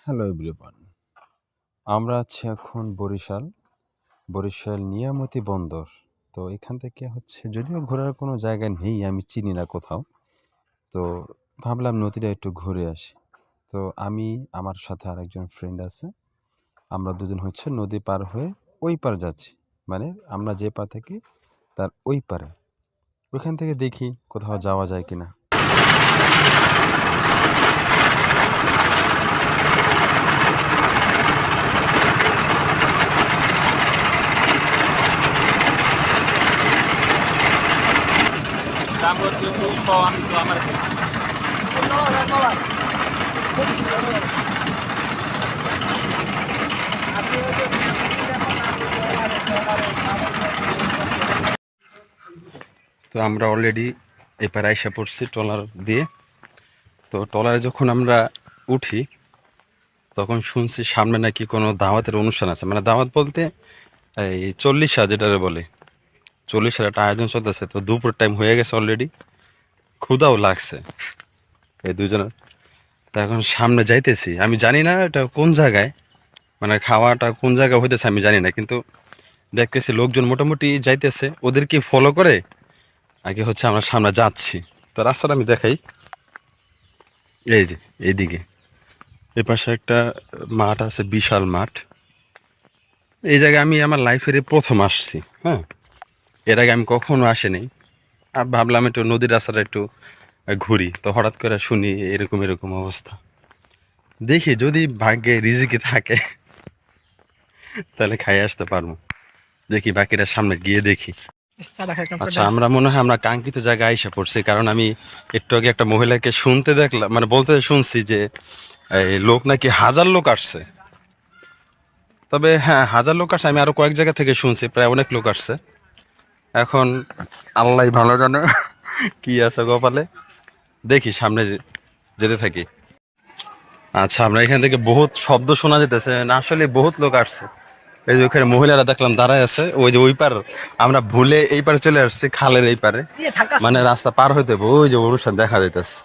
Hello everyone, আমরা আছি এখন বরিশাল নিয়ামতি বন্দর। তো এখান থেকে যদিও ঘোরার কোনো জায়গা নেই, আমি চিনি না কোথাও। তো ভাবলাম নদীটা একটু ঘুরে আসি। তো আমি, আমার সাথে আরেকজন ফ্রেন্ড আছে, আমরা দুজন নদী পার হয়ে ওই পার যাচ্ছি। মানে আমরা যে পার থাকি তার ওই পারে। ওইখান থেকে দেখি কোথাও যাওয়া যায় কিনা। দাম হচ্ছে 200, আমি তো আমার তো আমরা অলরেডি এপারে আইসা পড়ছি ট্রলার দিয়ে। তো ট্রলারে যখন আমরা উঠি তখন শুনছি সামনে নাকি কোনো দাওয়াতের অনুষ্ঠান আছে। মানে দাওয়াত বলতে এই 40 যেটারে বলে, 40 একটা আয়োজন চলতেছে। তো দুপুর টাইম হয়ে গেছে অলরেডি, ক্ষুধাও লাগছে এই দুজনের। তো এখন সামনে যাইতেছি, আমি জানি না এটা কোন জায়গায়, মানে খাওয়াটা কোন জায়গায় হইতেছে আমি জানি না, কিন্তু দেখতেছি লোকজন মোটামুটি যাইতেছে, ওদেরকে ফলো করে আগে আমরা সামনে যাচ্ছি। তো রাস্তাটা আমি দেখাই, এই যে এইদিকে এই পাশে একটা মাঠ আছে, বিশাল মাঠ। এই জায়গায় আমি আমার লাইফের প্রথম আসছি। হ্যাঁ, এর আগে আমি কখনো আসিনি। আর ভাবলাম একটু নদীর রাস্তাটা একটু ঘুরি। তো হঠাৎ করে শুনি এরকম এরকম অবস্থা। দেখি যদি ভাগ্যে রিজিকে থাকে তাহলে খাই আসতে পারবো। দেখি বাকিটা সামনে গিয়ে দেখি। আচ্ছা, আমরা মনে হয় আমরা কাঙ্ক্ষিত জায়গায় আইসা পড়ছি, কারণ আমি একটু আগে একটা মহিলাকে শুনতে দেখলাম, মানে বলতে শুনছি যে এই লোক নাকি 1000 লোক আসছে। তবে হ্যাঁ, 1000 লোক আসছে, আমি আরো কয়েক জায়গা থেকে শুনছি প্রায় অনেক লোক আসছে। এখন আল্লাহ ভালো জানে কি আছে কপালে। দেখি সামনে যেতে থাকি। আচ্ছা, আমরা এখান থেকে বহুত শব্দ শোনা যেতেছে, না আসলে বহুত লোক আসছে। এই যে ওখানে মহিলারা দেখলাম দাঁড়ায় আছে, ওই যে ওই পার। আমরা ভুলে এই পারে চলে আসছি, খালের এই পারে, মানে রাস্তা পার হইতে হবে। ওই যে অনুষ্ঠান দেখা যাইতেছে,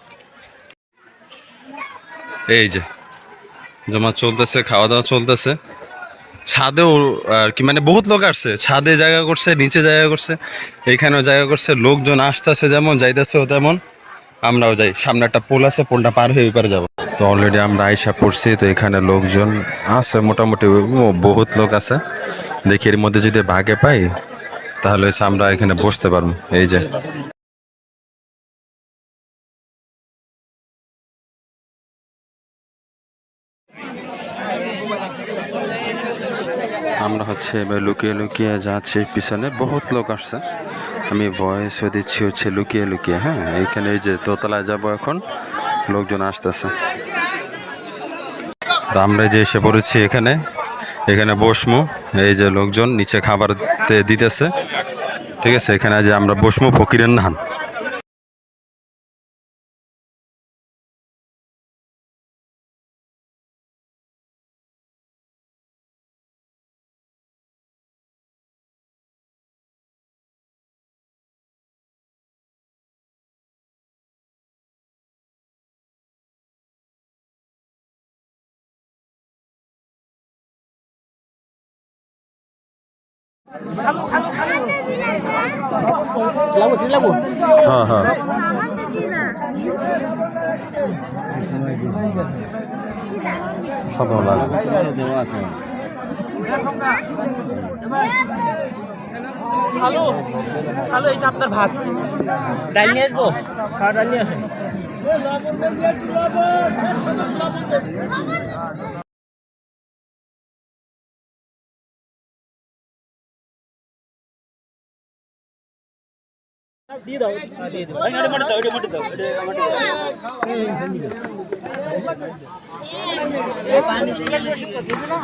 এই যে জমা চলতেছে, খাওয়া দাওয়া চলতেছে ছাদেও। আর কি মানে বহুত লোক আসছে, ছাদে জায়গা করছে, নিচে জায়গা করছে, এইখানেও জায়গা করছে। লোকজন আসতেছে যেমন, যাইতেছেও তেমন। আমরাও যাই, সামনে একটা পোল আছে, পোলটা পার হয়ে ওই পারে যাবো। তো অলরেডি আমরা আইসা পড়ছি। তো এখানে লোকজন আছে মোটামুটি, বহুত লোক আছে। দেখি এর মধ্যে যদি ভাগে পাই তাহলে আমরা এখানে বসতে পারবো। এই যে আমরা এবার লুকিয়ে লুকিয়ে যাচ্ছি, পিছনে বহুত লোক আসছে। আমি ভয়েসও দিচ্ছি লুকিয়ে লুকিয়ে। হ্যাঁ, এইখানে এই যে দোতলায় যাব এখন, লোকজন আসতেছে। আমরা যে এসে পড়েছি এখানে, এখানে বসমু। এই যে লোকজন নিচে খাবার দিতেছে, ঠিক আছে। এখানে যে আমরা বসমু ফকিরের নান। হ্যাঁ হ্যাঁ, সব লাগবে। হ্যালো হ্যালো, এই যে আপনার ভাত, ডাল নিয়ে আসবো। হ্যাঁ, ডাল নিয়ে আসেন। দিয়ে দাও, দিয়ে দাও। ওই মোটে দাও, ওইটা মোটে দাও, ওইটা মোটে দাও। এই পানি দিয়ে না।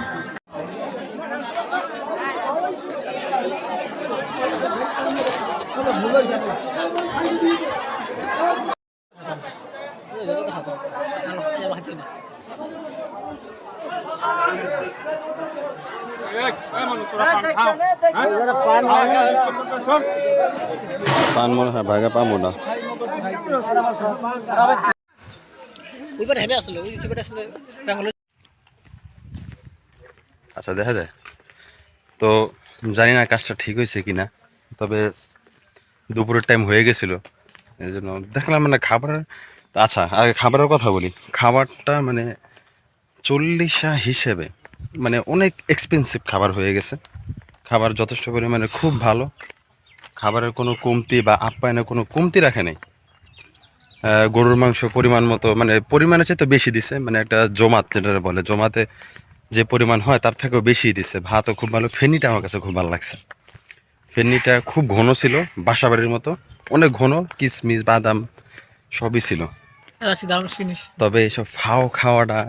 পান মনে হয় ভাগে পাবো না। ওইবার হেবে আসলে ওই যে আসলে আচ্ছা দেখা যায়। তো জানি না কাজটা ঠিক হয়েছে কি না, তবে দুপুরের টাইম হয়ে গেছিল, এই জন্য দেখলাম মানে খাবারের। আচ্ছা আগে খাবারের কথা বলি। খাবারটা মানে 40 হিসেবে মানে অনেক এক্সপেন্সিভ খাবার হয়ে গেছে। খাবার যথেষ্ট পরিমাণে খুব ভালো, খাবারের কোনো কমতি বা আপ্যায়নের কোনো কমতি রাখে নাই। গরুর মাংস পরিমাণ মতো মানে পরিমাণের চেয়ে তো বেশি দিছে, মানে একটা জমাত যেটা বলে, জমাতে যে পরিমাণ হয় তার থেকেও বেশি দিছে। ভাতও খুব ভালো, ফেনিটা আমার কাছে খুব ভালো লাগছে। ফেনিটা খুব ঘন ছিল, বাসাবাড়ির মতো অনেক ঘন, কিশমিশ বাদাম সবই ছিল। তবে এইসব ফাও খাওয়াটা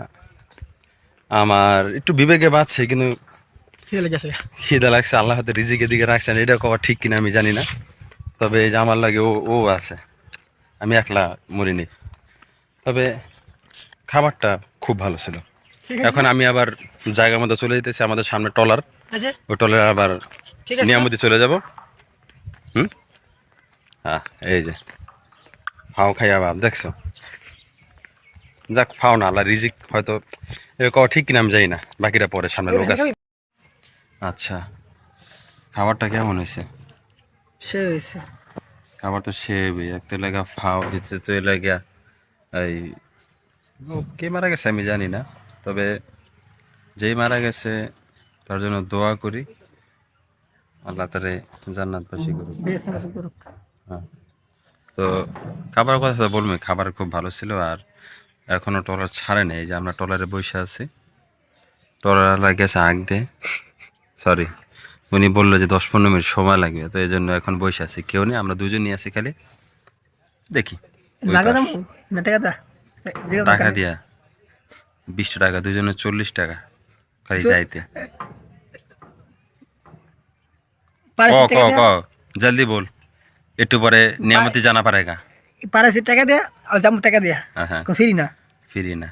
আমার একটু বিবেকে বাজছে, কিন্তু খিদে লাগছে, আল্লাহ হাতে রিজিকের দিকে রাখছেন, এটা কওয়া ঠিক কিনা আমি জানি না। তবে এই যে আমার লাগে ও ও আছে, আমি একলা মরিনি। তবে খাবারটা খুব ভালো ছিল। এখন আমি আবার জায়গার মধ্যে চলে যেতেছি, আমাদের সামনে টলার, ওই টলারে আবার নিয়ামতি চলে যাব। হ্যাঁ এই যে ফাও খাই আবার দেখছো, যাক ফাও না, আল্লাহ রিজিক হয়তো এরকম ঠিক কিনা আমি জানি না, বাকিটা পরে সামনে লোক আছে। আচ্ছা খাবারটা কেমন হয়েছে? সে হয়েছে খাবার তো সেবই, একটা লাগা ফাও দিতে, তো লাগা এই কে মারা গেছে আমি জানি না, তবে যেই মারা গেছে তার জন্য দোয়া করি, আল্লাহ তারে জান্নাতবাসী করুক। হ্যাঁ, তো খাবারের কথা তো বলবো, খাবার খুব ভালো ছিল। আর এখনো ট্রলার ছাড়ে নেই, যে আমরা ট্রলারে বসে আছি, ট্রলার গেছে আগ দিয়ে, সরি উনি বললো যে 10-15 মিনিট সময় লাগবে, তো এই জন্য এখন বসে আছি, কেউ নেই, আমরা দুজন নিয়ে আছি খালি, দেখি ওই টাকা দিয়া 20 টাকা, দুজনে 40 টাকা খালি যাইতে। ক ক ক জলদি বল, একটু পরে নিয়ামতি জানা পারেগা। পারাসি টাকা দেয়া আর জামু টাকা দেয়া হ্যাঁ হ্যাঁ, ফিরি না ফিরি না।